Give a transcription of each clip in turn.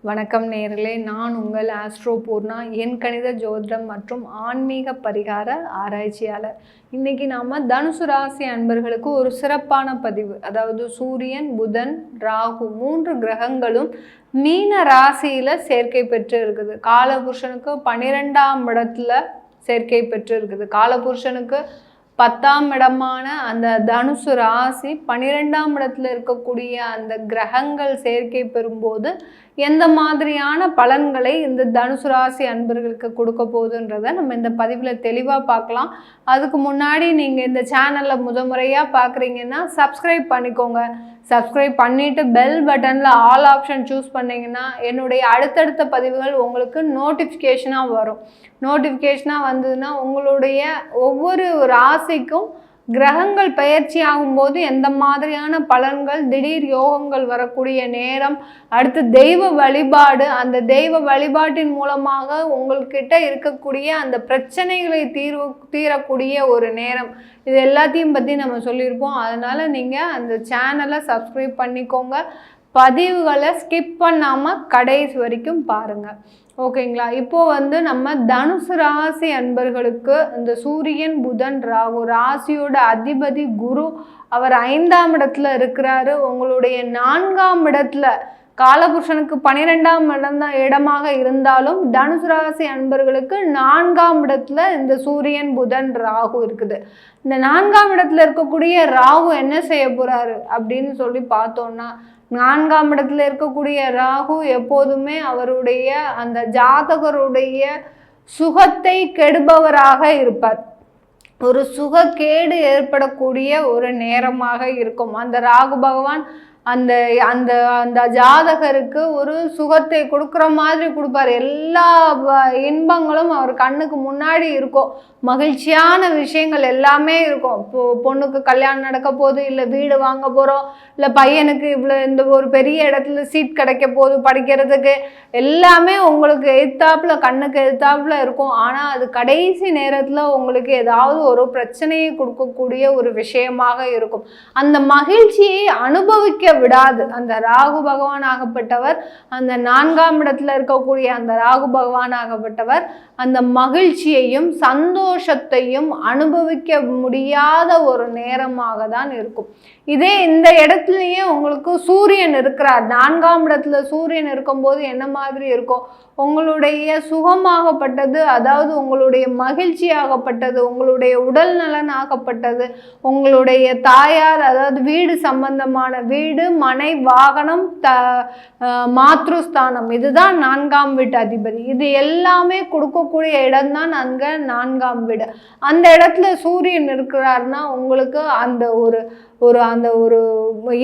வணக்கம் நேயர்களே, நான் உங்கள் ஆஸ்ட்ரோ பூர்ணா, என் கணித ஜோதிடம் மற்றும் ஆன்மீக பரிகார ஆராய்ச்சியாளர். இன்னைக்கு நாம தனுசு ராசி அன்பர்களுக்கு ஒரு சிறப்பான பதிவு. அதாவது சூரியன், புதன், ராகு 3 கிரகங்களும் மீன ராசியில சேர்க்கை பெற்று இருக்குது. காலபுருஷனுக்கு 12ஆம் இடத்துல சேர்க்கை பெற்று இருக்குது. காலபுருஷனுக்கு 10ஆம் இடமான அந்த தனுசு ராசி 12ஆம் இடத்துல இருக்கக்கூடிய அந்த கிரகங்கள் சேர்க்கை பெறும்போது எந்த மாதிரியான பலன்களை இந்த தனுசு ராசி அன்பர்களுக்கு கொடுக்க போகுதுன்றதை நம்ம இந்த பதிவில் தெளிவாக பார்க்கலாம். அதுக்கு முன்னாடி நீங்கள் இந்த சேனலில் முறையாக பார்க்குறீங்கன்னா சப்ஸ்கிரைப் பண்ணிக்கோங்க. சப்ஸ்கிரைப் பண்ணிவிட்டு பெல் பட்டனில் ஆல் ஆப்ஷன் சூஸ் பண்ணிங்கன்னா என்னுடைய அடுத்தடுத்த பதிவுகள் உங்களுக்கு நோட்டிஃபிகேஷனாக வரும். நோட்டிஃபிகேஷனாக வந்ததுன்னா உங்களுடைய ஒவ்வொரு ராசிக்கும் கிரகங்கள் பயிற்சி ஆகும்போது எந்த மாதிரியான பலன்கள், திடீர் யோகங்கள் வரக்கூடிய நேரம், அடுத்து தெய்வ வழிபாடு, அந்த தெய்வ வழிபாட்டின் மூலமாக உங்கள்கிட்ட இருக்கக்கூடிய அந்த பிரச்சனைகளை தீரக்கூடிய ஒரு நேரம், இது எல்லாத்தையும் பற்றி நம்ம சொல்லியிருப்போம். அதனால் நீங்கள் அந்த சேனலை சப்ஸ்கிரைப் பண்ணிக்கோங்க. பதிவுகளை ஸ்கிப் பண்ணாமல் கடைசி வரைக்கும் பாருங்கள். ஓகேங்களா? இப்போது நம்ம தனுசு ராசி அன்பர்களுக்கு இந்த சூரியன், புதன், ராகு, ராசியோட அதிபதி குரு, அவர் 5ஆம் இடத்துல இருக்கிறாரு. உங்களுடைய 4ஆம் இடத்துல காலபுருஷனுக்கு 12ஆம் இடமாக இருந்தாலும் தனுசு ராசி அன்பர்களுக்கு 4ஆம் இடத்துல இந்த சூரியன், புதன், ராகு இருக்குது. இந்த 4ஆம் இடத்துல இருக்கக்கூடிய ராகு என்ன செய்ய போறாரு அப்படின்னு சொல்லி பார்த்தோம்னா, 4ஆம் இடத்துல இருக்கக்கூடிய ராகு எப்போதுமே அவருடைய அந்த ஜாதகருடைய சுகத்தை கெடுபவராக இருப்பார். ஒரு சுகக்கேடு ஏற்படக்கூடிய ஒரு நேரமாக இருக்கும். அந்த ராகு பகவான் அந்த அந்த அந்த ஜாதகருக்கு ஒரு சுகத்தை கொடுக்குற மாதிரி கொடுப்பார். எல்லா இன்பங்களும் அவர் கண்ணுக்கு முன்னாடி இருக்கும். மகிழ்ச்சியான விஷயங்கள் எல்லாமே இருக்கும். பொண்ணுக்கு கல்யாணம் நடக்க போகுது, இல்லை வீடு வாங்க போகிறோம், இல்லை பையனுக்கு இவ்வளோ இந்த ஒரு பெரிய இடத்துல சீட் கிடைக்க போகுது படிக்கிறதுக்கு, எல்லாமே உங்களுக்கு எதிர்த்தாப்புல, கண்ணுக்கு எதிர்த்தாப்புல இருக்கும். ஆனால் அது கடைசி நேரத்தில் உங்களுக்கு ஏதாவது ஒரு பிரச்சனையை கொடுக்கக்கூடிய ஒரு விஷயமாக இருக்கும். அந்த மகிழ்ச்சியை அனுபவிக்க விடாது அந்த ராகு பகவான் ஆகப்பட்டவர். அந்த 4ஆம் இடத்துல இருக்கக்கூடிய அந்த ராகு பகவான் ஆகப்பட்டவர் அந்த மகிழ்ச்சியையும் சந்தோஷத்தையும் அனுபவிக்க முடியாத ஒரு நேரமாக தான் இருக்கும். இதே இந்த இடத்துலயே உங்களுக்கு சூரியன் இருக்கிறார். 4ஆம் இடத்துல சூரியன் இருக்கும்போது என்ன மாதிரி இருக்கும்? உங்களுடைய சுகமாகப்பட்டது, அதாவது உங்களுடைய மகிழ்ச்சியாகப்பட்டது, உங்களுடைய உடல் நலன் ஆகப்பட்டது, உங்களுடைய தாயார், அதாவது வீடு சம்பந்தமான வீடு, மனை, வாகனம், மாத்ருஸ்தானம், இதுதான் 4ஆம் வீட்டு அதிபதி. இது எல்லாமே கொடுக்கக்கூடிய இடம்தான் அங்க 4ஆம் வீடு. அந்த இடத்துல சூரியன் இருக்கிறாருன்னா உங்களுக்கு அந்த ஒரு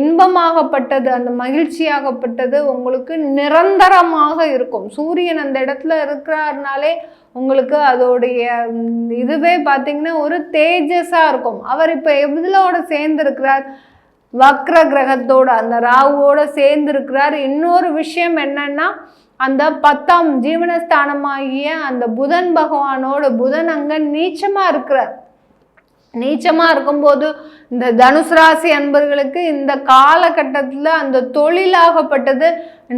இன்பமாகப்பட்டது, அந்த மகிழ்ச்சியாகப்பட்டது உங்களுக்கு நிரந்தரமாக இருக்கும். சூரியன் அந்த இடத்துல இருக்கிறாருனாலே உங்களுக்கு அதோடைய இதுவே பார்த்தீங்கன்னா ஒரு தேஜஸாக இருக்கும். அவர் இப்போ எதிலோட சேர்ந்திருக்கிறார்? வக்ர கிரகத்தோட, அந்த ராகுவோட சேர்ந்திருக்கிறார். இன்னொரு விஷயம் என்னன்னா, அந்த 10ஆம் ஜீவனஸ்தானமாகிய அந்த புதன் பகவானோட, புதன் அங்க நீச்சமா இருக்கிறார். நீச்சமாக இருக்கும்போது இந்த தனுசு ராசி அன்பர்களுக்கு இந்த காலகட்டத்தில் அந்த தொழிலாகப்பட்டது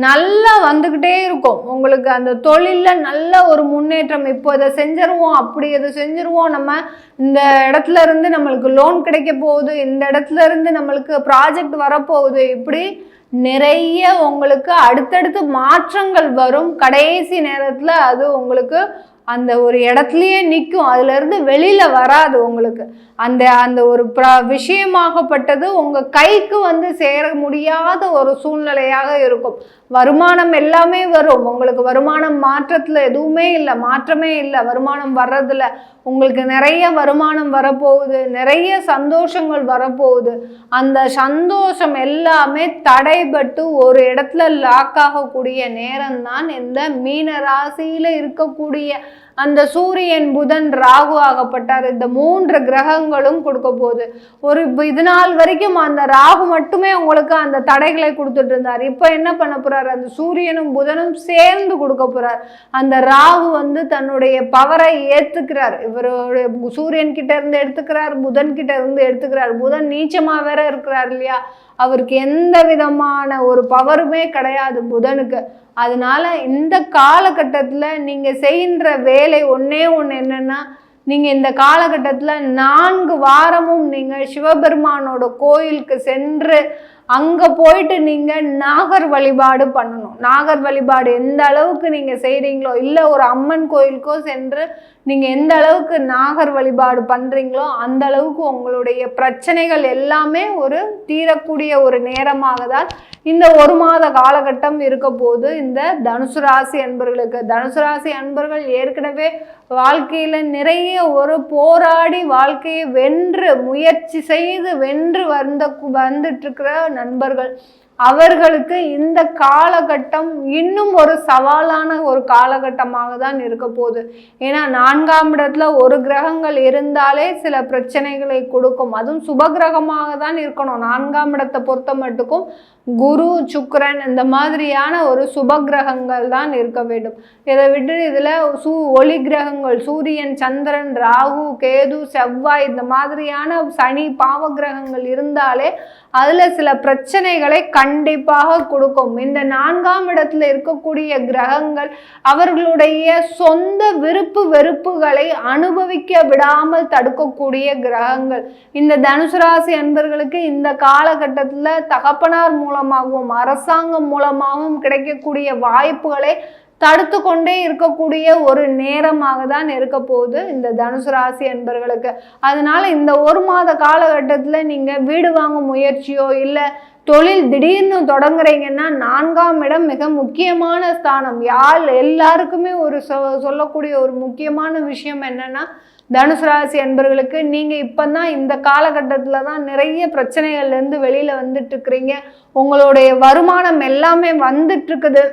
நல்லா வந்துக்கிட்டே இருக்கும். உங்களுக்கு அந்த தொழிலில் நல்ல ஒரு முன்னேற்றம். இப்போ இதை செஞ்சிருவோம், அப்படி இதை செஞ்சிருவோம், நம்ம இந்த இடத்துல இருந்து நம்மளுக்கு லோன் கிடைக்க போகுது, இந்த இடத்துல இருந்து நம்மளுக்கு ப்ராஜெக்ட் வரப்போகுது, இப்படி நிறைய உங்களுக்கு அடுத்தடுத்து மாற்றங்கள் வரும். கடைசி நேரத்தில் அது உங்களுக்கு அந்த ஒரு இடத்துலையே நிற்கும். அதுலேருந்து வெளியில் வராது. உங்களுக்கு அந்த அந்த ஒரு விஷயமாகப்பட்டது உங்கள் கைக்கு சேர முடியாத ஒரு சூழ்நிலையாக இருக்கும். வருமானம் எல்லாமே வரும். உங்களுக்கு வருமானம் மாற்றத்தில் எதுவுமே இல்லை, மாற்றமே இல்லை. வருமானம் வர்றதில்ல. உங்களுக்கு நிறைய வருமானம் வரப்போகுது, நிறைய சந்தோஷங்கள் வரப்போகுது. அந்த சந்தோஷம் எல்லாமே தடைபட்டு ஒரு இடத்துல லாக் ஆகக்கூடிய நேரம்தான் இந்த மீன ராசியில் இருக்கக்கூடிய அந்த சூரியன், புதன், ராகு ஆகப்பட்டார், இந்த 3 கிரகங்களும் கொடுக்க போகுது. ஒரு இது நாள் வரைக்கும் அந்த ராகு மட்டுமே உங்களுக்கு அந்த தடைகளை கொடுத்துட்டு இருந்தார். இப்போ என்ன பண்ண போறாரு? அந்த சூரியனும் புதனும் சேர்ந்து கொடுக்க போறார். அந்த ராகு வந்து தன்னுடைய பவரை ஏத்துக்கிறார். இவருடைய சூரியன் கிட்ட இருந்து எடுத்துக்கிறார், புதன் கிட்ட இருந்து எடுத்துக்கிறார். புதன் நீச்சமா வேற இருக்கிறார் இல்லையா? அவருக்கு எந்த விதமான ஒரு பவருமே கிடையாது புதனுக்கு. அதனால இந்த காலகட்டத்தில் நீங்க செய்கின்ற வேலை ஒன்னே ஒன்று என்னன்னா, நீங்க இந்த காலகட்டத்தில் 4 வாரமும் நீங்க சிவபெருமானோட கோயிலுக்கு சென்று அங்க போயிட்டு நீங்க நாகர் வழிபாடு பண்ணணும். நாகர் வழிபாடு எந்த அளவுக்கு நீங்க செய்றீங்களோ, இல்லை ஒரு அம்மன் கோயிலுக்கோ சென்று நீங்க எந்த அளவுக்கு நாகர் வழிபாடு பண்றீங்களோ அந்த அளவுக்கு உங்களுடைய பிரச்சனைகள் எல்லாமே ஒரு தீரக்கூடிய ஒரு நேரமாக தான் இந்த 1 மாத காலகட்டம் இருக்க போது இந்த தனுசு ராசி அன்பர்களுக்கு. தனுசு ராசி அன்பர்கள் ஏற்கனவே வாழ்க்கையில நிறைய ஒரு போராடி வாழ்க்கையை வென்று முயற்சி செய்து வென்று வந்துட்டு இருக்கிற நண்பர்கள். அவர்களுக்கு இந்த காலகட்டம் இன்னும் ஒரு சவாலான ஒரு காலகட்டமாக தான் இருக்க போகுது. ஏன்னா 4ஆம் இடத்துல ஒரு கிரகங்கள் இருந்தாலே சில பிரச்சனைகளை கொடுக்கும். அதுவும் சுப கிரகமாக தான் இருக்கணும். 4ஆம் இடத்தை பொறுத்த மட்டுக்கும் குரு, சுக்கிரன் இந்த மாதிரியான ஒரு சுப கிரகங்கள் தான் இருக்க வேண்டும். இதை விட்டு இதுல ஒளி கிரகங்கள் சூரியன், சந்திரன், ராகு, கேது, செவ்வாய் இந்த மாதிரியான சனி, பாவ கிரகங்கள் இருந்தாலே அதுல சில பிரச்சனைகளை கண்டிப்பாக கொடுக்கும். இந்த 4ஆம் இடத்துல இருக்கக்கூடிய கிரகங்கள் அவர்களுடைய சொந்த விருப்பு வெறுப்புகளை அனுபவிக்க விடாமல் தடுக்கக்கூடிய கிரகங்கள். இந்த தனுசு ராசி அன்பர்களுக்கு இந்த காலகட்டத்துல தகப்பனார் மூலமாகவும் அரசாங்கம் மூலமாகவும் கிடைக்கக்கூடிய வாய்ப்புகளை தடுத்து கொண்டே இருக்கக்கூடிய ஒரு நேரமாக தான் இருக்க போகுது இந்த தனுசு ராசி அன்பர்களுக்கு. அதனால இந்த 1 மாத காலகட்டத்தில் நீங்க வீடு வாங்கும் முயற்சியோ இல்லை தொழில் திடீர்னு தொடங்குறீங்கன்னா 4ஆம் இடம் மிக முக்கியமான ஸ்தானம். எல்லாருக்குமே ஒரு சொல்லக்கூடிய ஒரு முக்கியமான விஷயம் என்னன்னா, தனுசு ராசி அன்பர்களுக்கு நீங்க இப்பதான் இந்த காலகட்டத்துல தான் நிறைய பிரச்சனைகள்ல இருந்து வெளியில வந்துட்டு இருக்கிறீங்க. உங்களுடைய வருமானம் எல்லாமே வந்துட்டு இருக்குது.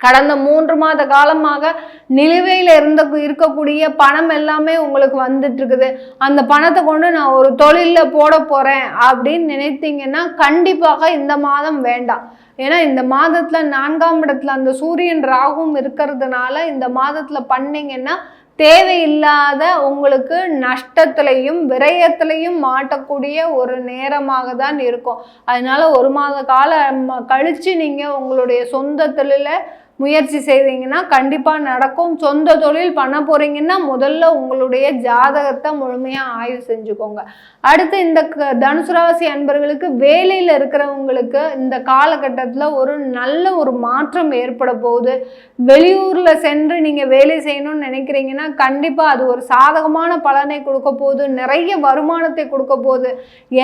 கடந்த 3 மாத காலமாக நிலுவையில் இருக்கக்கூடிய பணம் எல்லாமே உங்களுக்கு வந்துட்டு இருக்குது. அந்த பணத்தை கொண்டு நான் ஒரு தொழிலில் போட போறேன் அப்படின்னு நினைத்தீங்கன்னா கண்டிப்பாக இந்த மாதம் வேண்டாம். ஏன்னா இந்த மாதத்துல 4ஆம் இடத்துல அந்த சூரியன் ராகும் இருக்கிறதுனால இந்த மாதத்துல பண்ணீங்கன்னா தேவையில்லாத உங்களுக்கு நஷ்டத்திலையும் விரயத்திலையும் மாட்டக்கூடிய ஒரு நேரமாக தான் இருக்கும். அதனால 1 மாத காலம் கழிச்சு நீங்க உங்களுடைய சொந்த தொழில முயற்சி செய்தீங்கன்னா கண்டிப்பா நடக்கும். சொந்த தொழில் பண்ண போறீங்கன்னா முதல்ல உங்களுடைய ஜாதகத்தை முழுமையா ஆய்வு செஞ்சுக்கோங்க. அடுத்து இந்த தனுசு ராசி அன்பர்களுக்கு வேலையில இருக்கிறவங்களுக்கு இந்த காலகட்டத்துல ஒரு நல்ல ஒரு மாற்றம் ஏற்பட போகுது. வெளியூர்ல சென்று நீங்க வேலை செய்யணும்னு நினைக்கிறீங்கன்னா கண்டிப்பா அது ஒரு சாதகமான பலனை கொடுக்க போகுது. நிறைய வருமானத்தை கொடுக்க போகுது.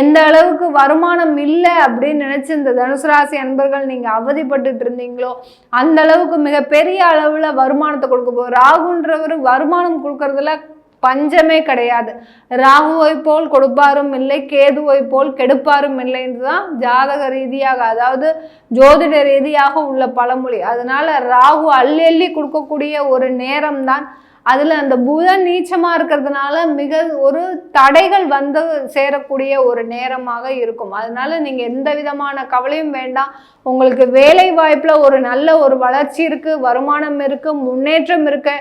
எந்த அளவுக்கு வருமானம் இல்லை அப்படின்னு நினைச்சு இந்த தனுசு ராசி அன்பர்கள் நீங்க அவதிப்பட்டு இருந்தீங்களோ அந்த அளவுக்கு மிகப்பெரிய அளவுல வருமானத்தை கொடுக்க போகுது. ராகுன்றவர் வருமானம் கொடுக்கறதுல பஞ்சமே கிடையாது. ராகுவை போல் கொடுப்பாரும் இல்லை, கேதுவை போல் கெடுப்பாரும் இல்லை என்றுதான் ஜாதக ரீதியாக அதாவது ஜோதிட ரீதியாக உள்ள பழமொழி. அதனால ராகு அள்ளி கொடுக்கக்கூடிய ஒரு நேரம் தான். அதுல அந்த புதன் நீச்சமா இருக்கிறதுனால மிக ஒரு தடைகள் வந்து சேரக்கூடிய ஒரு நேரமாக இருக்கும். அதனால நீங்க எந்த விதமான கவலையும் வேண்டாம். உங்களுக்கு வேலை வாய்ப்புல ஒரு நல்ல ஒரு வளர்ச்சி இருக்கு, வருமானம் இருக்கு, முன்னேற்றம் இருக்கு,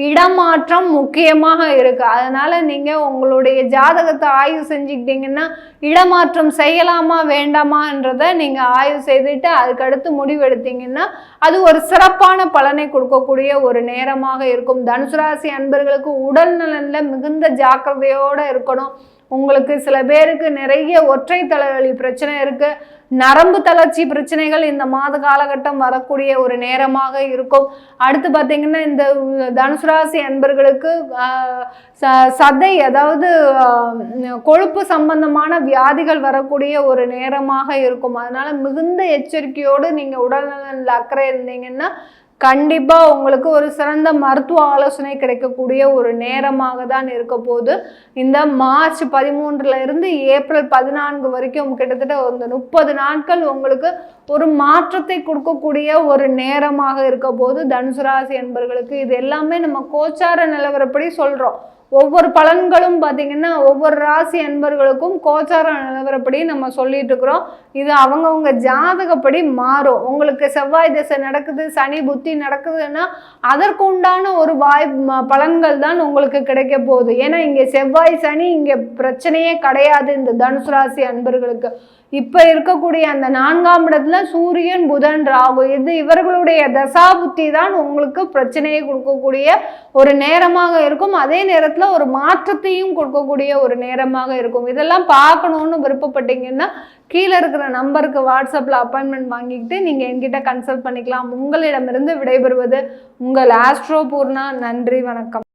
இடமாற்றம் முக்கியமாக இருக்கு. அதனால நீங்க உங்களுடைய ஜாதகத்தை ஆய்வு செஞ்சுக்கிட்டீங்கன்னா இடமாற்றம் செய்யலாமா வேண்டாமான்றதை நீங்க ஆய்வு செய்துட்டு அதுக்கடுத்து முடிவெடுத்தீங்கன்னா அது ஒரு சிறப்பான பலனை கொடுக்கக்கூடிய ஒரு நேரமாக இருக்கும். தனுசு ராசி அன்பர்களுக்கு உடல் நலன்ல மிகுந்த ஜாக்கிரதையோட இருக்கணும். உங்களுக்கு சில பேருக்கு நிறைய ஒற்றை தலைவலி பிரச்சனை இருக்கு, நரம்பு தளர்ச்சி பிரச்சனைகள் இந்த மாத காலகட்டம் வரக்கூடிய ஒரு நேரமாக இருக்கும். அடுத்து பார்த்தீங்கன்னா இந்த தனுசு ராசி அன்பர்களுக்கு சதை அதாவது கொழுப்பு சம்பந்தமான வியாதிகள் வரக்கூடிய ஒரு நேரமாக இருக்கும். அதனால மிகுந்த எச்சரிக்கையோடு நீங்க உடல்நலன்ல அக்கறை இருந்தீங்கன்னா கண்டிப்பாக உங்களுக்கு ஒரு சிறந்த மருத்துவ ஆலோசனை கிடைக்கக்கூடிய ஒரு நேரமாக தான் இருக்க போது. இந்த மார்ச் 13 இருந்து ஏப்ரல் 14 வரைக்கும் கிட்டத்தட்ட இந்த 30 நாட்கள் உங்களுக்கு ஒரு மாற்றத்தை கொடுக்கக்கூடிய ஒரு நேரமாக இருக்க போது தனுசு ராசி அன்பர்களுக்கு. இது எல்லாமே நம்ம கோச்சார நிலவரப்படி சொல்கிறோம். ஒவ்வொரு பலன்களும் பார்த்தீங்கன்னா ஒவ்வொரு ராசி அன்பர்களுக்கும் கோச்சார நிலவரப்படி நம்ம சொல்லிட்டு இருக்கிறோம். இது அவங்கவுங்க ஜாதகப்படி மாறும். உங்களுக்கு செவ்வாய் திசை நடக்குது, சனி புத்தி நடக்குதுன்னா அதற்கு உண்டான ஒரு பலன்கள் தான் உங்களுக்கு கிடைக்க போகுது. ஏன்னா இங்கே செவ்வாய் சனி இங்கே பிரச்சனையே கிடையாது இந்த தனுசு ராசி அன்பர்களுக்கு. இப்போ இருக்கக்கூடிய அந்த 4ஆம் இடத்துல சூரியன் புதன் ராகு இது இவர்களுடைய தசா புத்தி தான் உங்களுக்கு பிரச்சனையை கொடுக்கக்கூடிய ஒரு நேரமாக இருக்கும். அதே நேரத்தில் ஒரு மாற்றத்தையும் கொடுக்கக்கூடிய ஒரு நேரமாக இருக்கும். இதெல்லாம் பார்க்கணுன்னு விருப்பப்பட்டீங்கன்னா கீழே இருக்கிற நம்பருக்கு வாட்ஸ்அப்பில் அப்பாயின்மெண்ட் வாங்கிக்கிட்டு நீங்கள் என்கிட்ட கன்சல்ட் பண்ணிக்கலாம். உங்களிடமிருந்து விடைபெறுவது உங்கள் ஆஸ்ட்ரோ பூர்ணா. நன்றி, வணக்கம்.